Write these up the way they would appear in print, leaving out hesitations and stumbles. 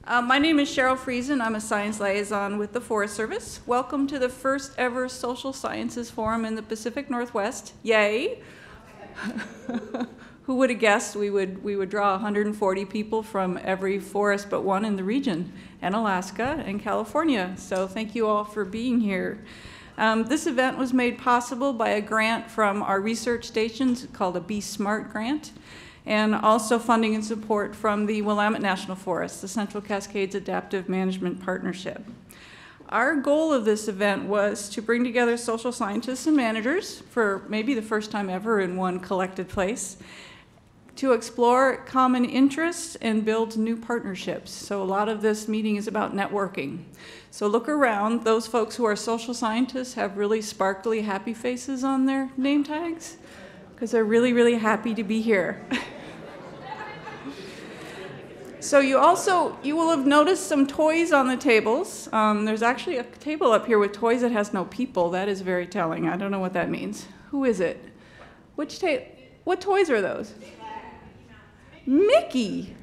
My name is Cheryl Friesen. I'm a science liaison with the Forest Service. Welcome to the first ever Social Sciences Forum in the Pacific Northwest. Yay! Who would have guessed we would draw 140 people from every forest but one in the region, and Alaska and California. So thank you all for being here. This event was made possible by a grant from our research stations called a Be Smart grant, and also funding and support from the Willamette National Forest, the Central Cascades Adaptive Management Partnership. Our goal of this event was to bring together social scientists and managers for maybe the first time ever in one collected place, to explore common interests and build new partnerships. So a lot of this meeting is about networking. So look around. Those folks who are social scientists have really sparkly, happy faces on their name tags because they're really, really happy to be here. So you will have noticed some toys on the tables. There's actually a table up here with toys that has no people. That is very telling. I don't know what that means. Who is it? What toys are those? Mickey.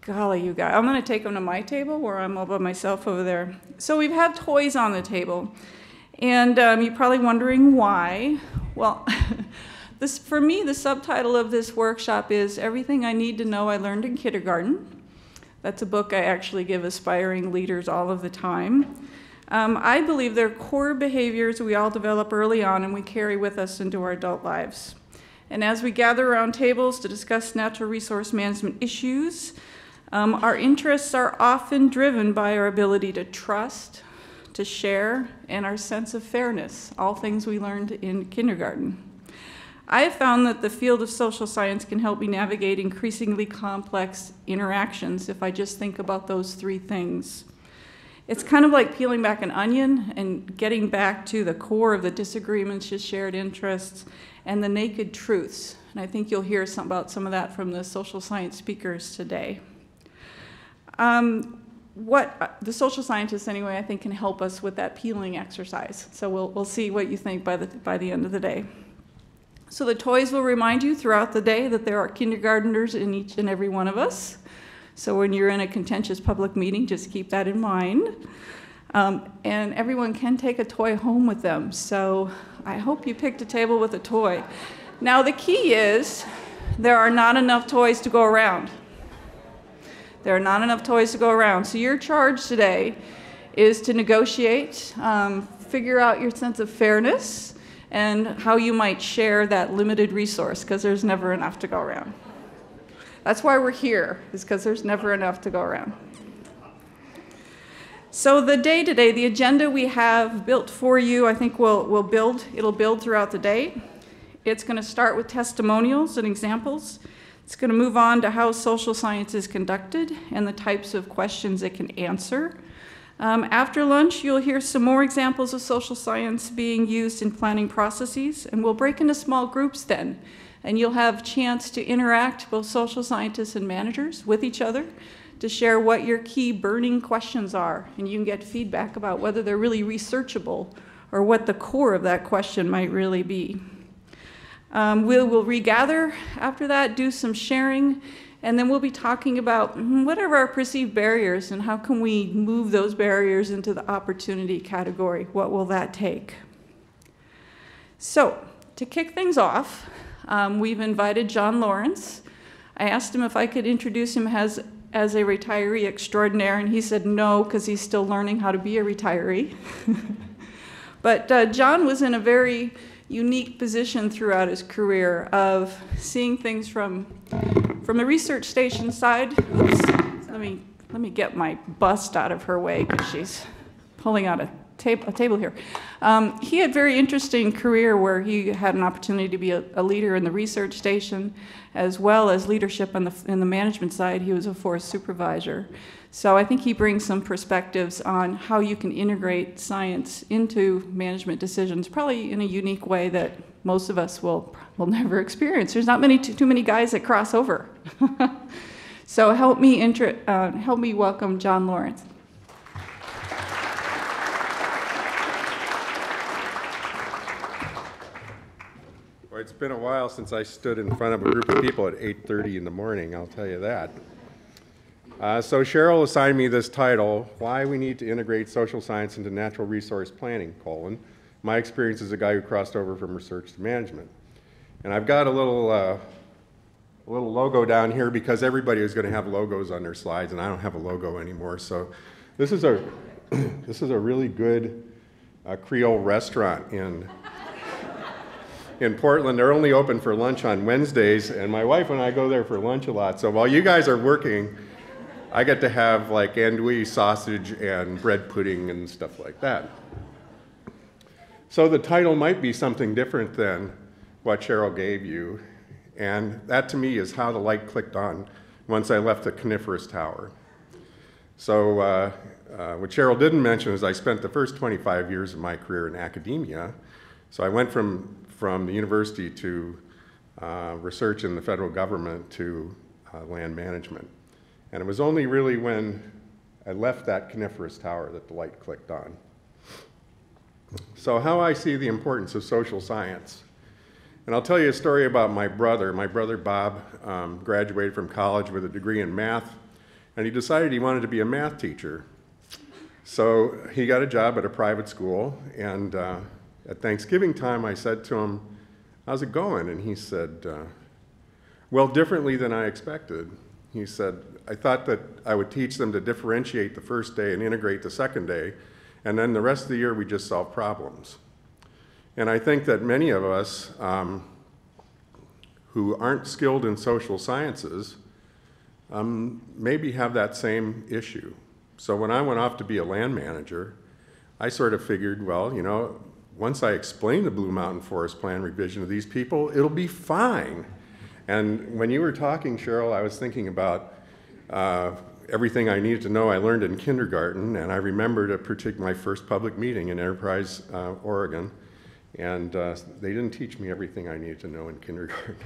Golly, you guys. I'm going to take them to my table where I'm all by myself over there. So we have toys on the table. And you're probably wondering why. Well, for me, the subtitle of this workshop is Everything I Need to Know I Learned in Kindergarten. That's a book I actually give aspiring leaders all of the time. I believe they're core behaviors we all develop early on and we carry with us into our adult lives. And as we gather around tables to discuss natural resource management issues, our interests are often driven by our ability to trust, to share, and our sense of fairness, all things we learned in kindergarten. I have found that the field of social science can help me navigate increasingly complex interactions if I just think about those three things. It's kind of like peeling back an onion and getting back to the core of the disagreements, just shared interests, and the naked truths. And I think you'll hear about some of that from the social science speakers today. The social scientists, anyway, I think can help us with that peeling exercise. So we'll see what you think by the end of the day. So the toys will remind you throughout the day that there are kindergartners in each and every one of us. So when you're in a contentious public meeting, just keep that in mind. And everyone can take a toy home with them. So I hope you picked a table with a toy. Now the key is there are not enough toys to go around. There are not enough toys to go around. So your charge today is to negotiate, figure out your sense of fairness, and how you might share that limited resource, because there's never enough to go around. That's why we're here, is because there's never enough to go around. So the day today, the agenda we have built for you, I think it'll build throughout the day. It's going to start with testimonials and examples. It's going to move on to how social science is conducted and the types of questions it can answer. After lunch, you'll hear some more examples of social science being used in planning processes, and we'll break into small groups then. And you'll have a chance to interact, both social scientists and managers, with each other to share what your key burning questions are. And you can get feedback about whether they're really researchable or what the core of that question might really be. We'll regather after that, do some sharing, and then we'll be talking about what are our perceived barriers and how can we move those barriers into the opportunity category. What will that take? So to kick things off, we've invited John Lawrence. I asked him if I could introduce him as a retiree extraordinaire, and he said no, because he's still learning how to be a retiree. But John was in a very unique position throughout his career of seeing things from the research station side. Oops, let me get my bust out of her way because she's pulling out a table here. He had a very interesting career where he had an opportunity to be a leader in the research station as well as leadership in the management side. He was a forest supervisor. So I think he brings some perspectives on how you can integrate science into management decisions, probably in a unique way that most of us will never experience. There's not too many guys that cross over. So help me welcome John Lawrence. Well, it's been a while since I stood in front of a group of people at 8:30 in the morning, I'll tell you that. So Cheryl assigned me this title, Why We Need to Integrate Social Science into Natural Resource Planning, my experience as a guy who crossed over from research to management. And I've got a little logo down here because everybody is going to have logos on their slides, and I don't have a logo anymore. So this is a, this is a really good Creole restaurant in Portland. They're only open for lunch on Wednesdays, and my wife and I go there for lunch a lot. So while you guys are working, I get to have like andouille sausage and bread pudding and stuff like that. So the title might be something different than what Cheryl gave you, and that to me is how the light clicked on once I left the coniferous tower. So what Cheryl didn't mention is I spent the first 25 years of my career in academia. So I went from the university to research in the federal government to land management. And it was only really when I left that coniferous tower that the light clicked on. So how I see the importance of social science. And I'll tell you a story about my brother. My brother Bob graduated from college with a degree in math, and he decided he wanted to be a math teacher. So he got a job at a private school, and at Thanksgiving time I said to him, "How's it going?" And he said, "Well, differently than I expected." He said, "I thought that I would teach them to differentiate the first day and integrate the second day, and then the rest of the year we just solve problems." And I think that many of us who aren't skilled in social sciences maybe have that same issue. So when I went off to be a land manager, I sort of figured, well, you know, once I explain the Blue Mountain Forest Plan revision to these people, it'll be fine. And when you were talking, Cheryl, I was thinking about everything I needed to know I learned in kindergarten, and I remembered my first public meeting in Enterprise, Oregon, and they didn't teach me everything I needed to know in kindergarten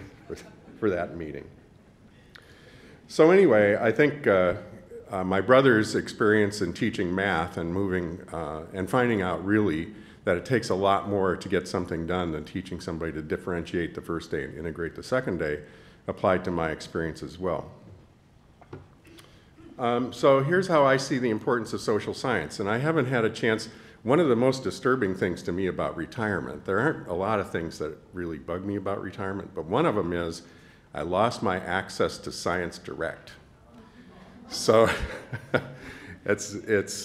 for that meeting. So anyway, I think my brother's experience in teaching math and moving and finding out really that it takes a lot more to get something done than teaching somebody to differentiate the first day and integrate the second day applied to my experience as well. So here's how I see the importance of social science, and I haven't had a chance. One of the most disturbing things to me about retirement, there aren't a lot of things that really bug me about retirement, but one of them is I lost my access to Science Direct. So it's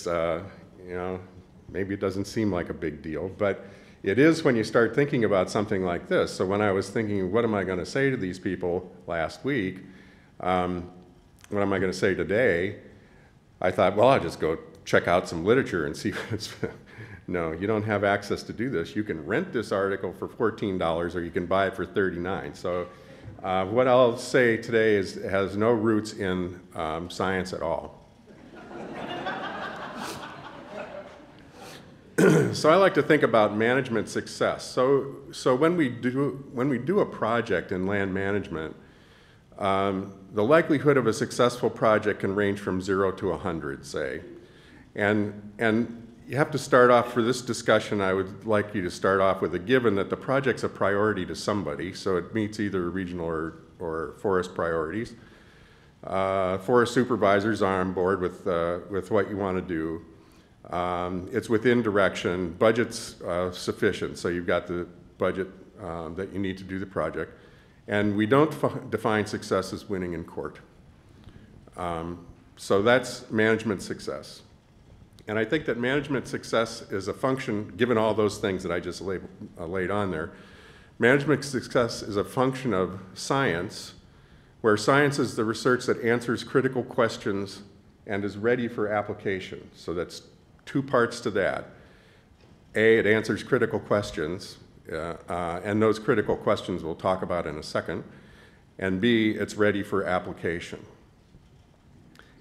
you know, maybe it doesn't seem like a big deal, but it is when you start thinking about something like this. So when I was thinking, what am I going to say to these people last week? What am I going to say today? I thought, well, I'll just go check out some literature and see what's... No, you don't have access to do this. You can rent this article for $14 or you can buy it for $39. So what I'll say today has no roots in science at all. So I like to think about management success. So when we do a project in land management, the likelihood of a successful project can range from 0 to 100, say. And you have to start off, for this discussion, I would like you to start off with a given that the project's a priority to somebody, so it meets either regional or forest priorities. Forest supervisors are on board with what you want to do. It's within direction, budget's sufficient, so you've got the budget that you need to do the project. And we don't define success as winning in court. So that's management success. And I think that management success is a function, given all those things that I just laid on there, management success is a function of science, where science is the research that answers critical questions and is ready for application. So that's two parts to that. A, it answers critical questions, and those critical questions we'll talk about in a second. And B, it's ready for application.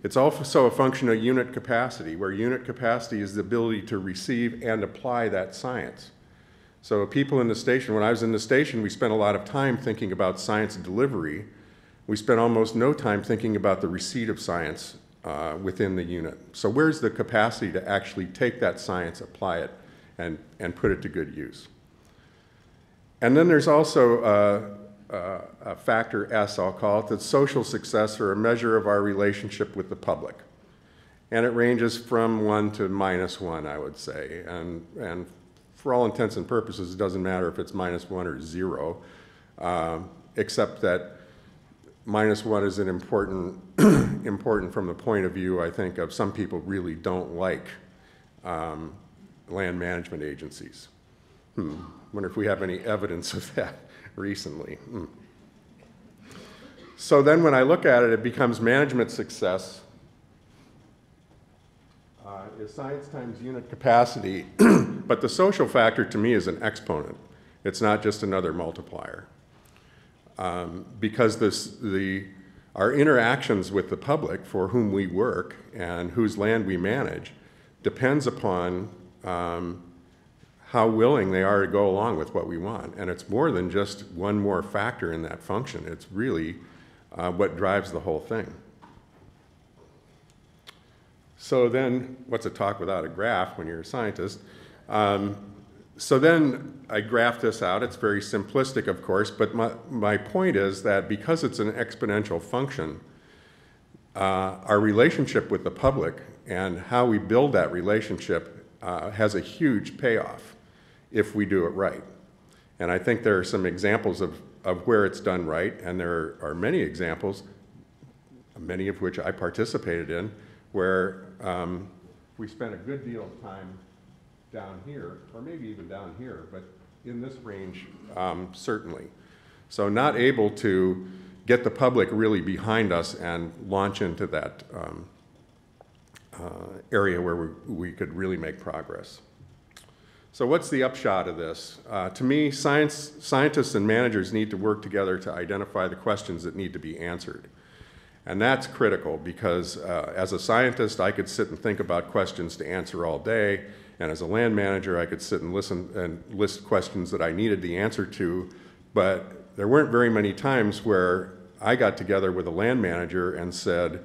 It's also a function of unit capacity, where unit capacity is the ability to receive and apply that science. So people in the station, when I was in the station, we spent a lot of time thinking about science delivery. We spent almost no time thinking about the receipt of science within the unit. So where's the capacity to actually take that science, apply it, and put it to good use? And then there's also a factor S, I'll call it, that's social success or a measure of our relationship with the public. And it ranges from 1 to -1, I would say. And for all intents and purposes, it doesn't matter if it's -1 or 0, except that -1 is an important from the point of view, I think, of some people really don't like land management agencies. Wonder if we have any evidence of that recently. So then when I look at it, it becomes management success is science times unit capacity, but the social factor to me is an exponent. It's not just another multiplier. Because our interactions with the public for whom we work and whose land we manage depends upon how willing they are to go along with what we want. And it's more than just one more factor in that function. It's really what drives the whole thing. So then, what's a talk without a graph when you're a scientist? So then I graph this out. It's very simplistic, of course, but my point is that because it's an exponential function, our relationship with the public and how we build that relationship has a huge payoff if we do it right. And I think there are some examples of where it's done right, and there are many examples, many of which I participated in, where we spent a good deal of time down here, or maybe even down here, but in this range, certainly. So not able to get the public really behind us and launch into that area where we could really make progress. So what's the upshot of this? To me, scientists and managers need to work together to identify the questions that need to be answered. And that's critical because as a scientist, I could sit and think about questions to answer all day. And as a land manager, I could sit and listen and list questions that I needed the answer to. But there weren't very many times where I got together with a land manager and said,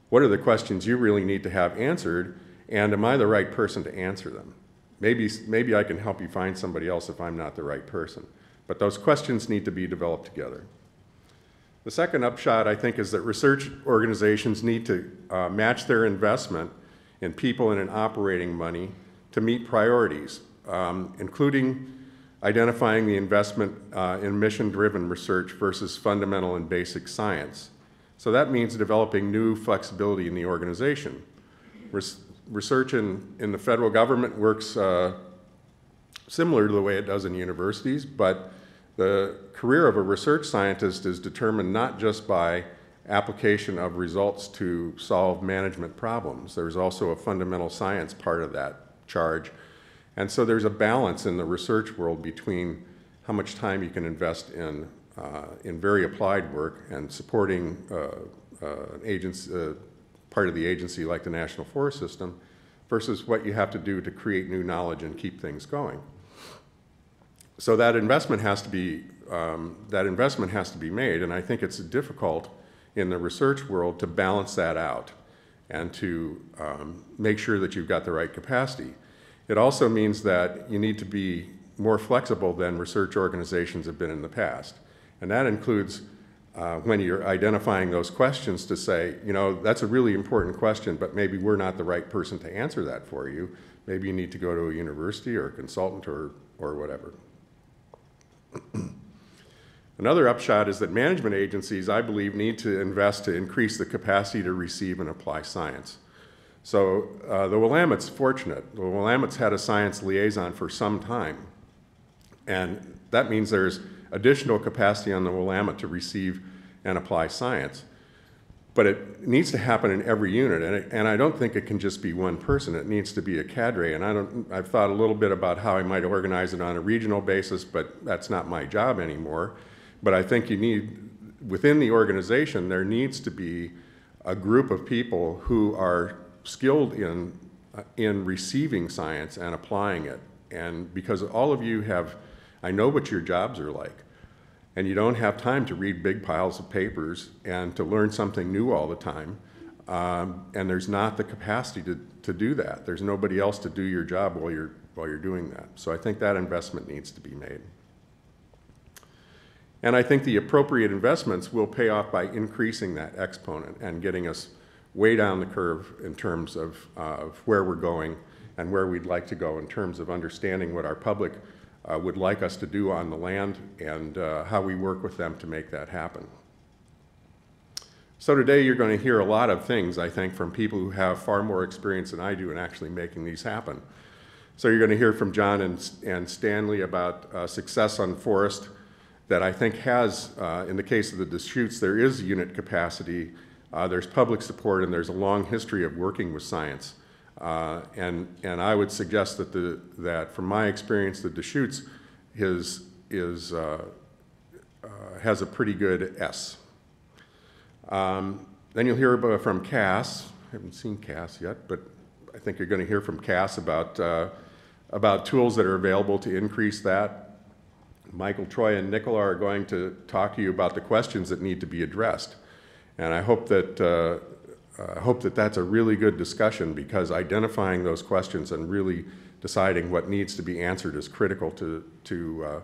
what are the questions you really need to have answered? And am I the right person to answer them? Maybe I can help you find somebody else if I'm not the right person. But those questions need to be developed together. The second upshot, I think, is that research organizations need to match their investment in people and in operating money to meet priorities, including identifying the investment in mission-driven research versus fundamental and basic science. So that means developing new flexibility in the organization. Research in the federal government works similar to the way it does in universities, but the career of a research scientist is determined not just by application of results to solve management problems. There's also a fundamental science part of that charge. And so there's a balance in the research world between how much time you can invest in very applied work and supporting an agency, part of the agency like the National Forest System versus what you have to do to create new knowledge and keep things going. So that investment has to be made, and I think it's difficult in the research world to balance that out and to make sure that you've got the right capacity. It also means that you need to be more flexible than research organizations have been in the past, and that includes when you're identifying those questions to say, you know, that's a really important question, but maybe we're not the right person to answer that for you. Maybe you need to go to a university or a consultant or whatever. Another upshot is that management agencies, I believe, need to invest to increase the capacity to receive and apply science. So the Willamette's fortunate. The Willamette's had a science liaison for some time, and that means there's additional capacity on the Willamette to receive and apply science. But it needs to happen in every unit, and I don't think it can just be one person. It needs to be a cadre, and I've thought a little bit about how I might organize it on a regional basis, but that's not my job anymore. But I think you need, within the organization, there needs to be a group of people who are skilled in receiving science and applying it. And because all of you have, I know what your jobs are like. And you don't have time to read big piles of papers and to learn something new all the time. And there's not the capacity to do that. There's nobody else to do your job while you're doing that. So I think that investment needs to be made. And I think the appropriate investments will pay off by increasing that exponent and getting us way down the curve in terms of where we're going and where we'd like to go in terms of understanding what our public would like us to do on the land and how we work with them to make that happen. So today you're going to hear a lot of things, I think, from people who have far more experience than I do in actually making these happen. So you're going to hear from John and Stanley about success on forest that I think has, in the case of the Deschutes, there is unit capacity, there's public support, and there's a long history of working with science. And I would suggest that from my experience, the Deschutes has a pretty good S. Then you'll hear from Cass. I haven't seen Cass yet, but I think you're going to hear from Cass about tools that are available to increase that. Michael, Troy, and Nicola are going to talk to you about the questions that need to be addressed. And I hope that that's a really good discussion, because identifying those questions and really deciding what needs to be answered is critical to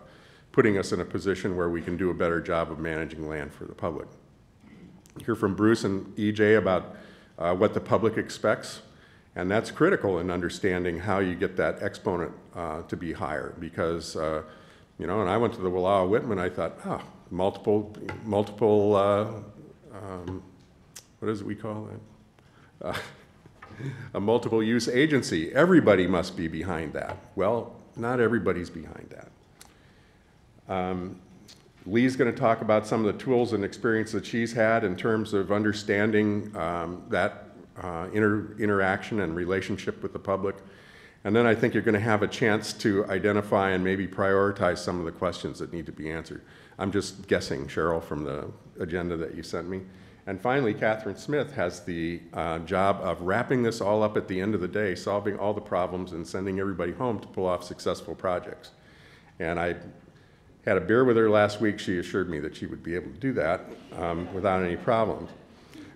putting us in a position where we can do a better job of managing land for the public. Hear from Bruce and EJ about what the public expects, and that's critical in understanding how you get that exponent to be higher, because you know, and I went to the Wallowa Whitman, I thought, oh, multiple what is it we call it? A multiple use agency. Everybody must be behind that. Well, not everybody's behind that. Lee's going to talk about some of the tools and experience that she's had in terms of understanding that interaction and relationship with the public. And then I think you're going to have a chance to identify and maybe prioritize some of the questions that need to be answered. I'm just guessing, Cheryl, from the agenda that you sent me. And finally, Catherine Smith has the job of wrapping this all up at the end of the day, solving all the problems and sending everybody home to pull off successful projects. And I had a beer with her last week. She assured me that she would be able to do that without any problems.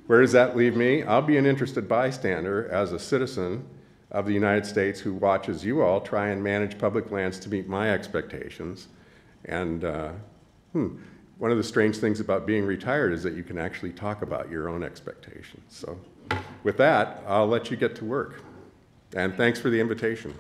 Where does that leave me? I'll be an interested bystander as a citizen of the United States who watches you all try and manage public lands to meet my expectations. And one of the strange things about being retired is that you can actually talk about your own expectations. So with that, I'll let you get to work. And thanks for the invitation.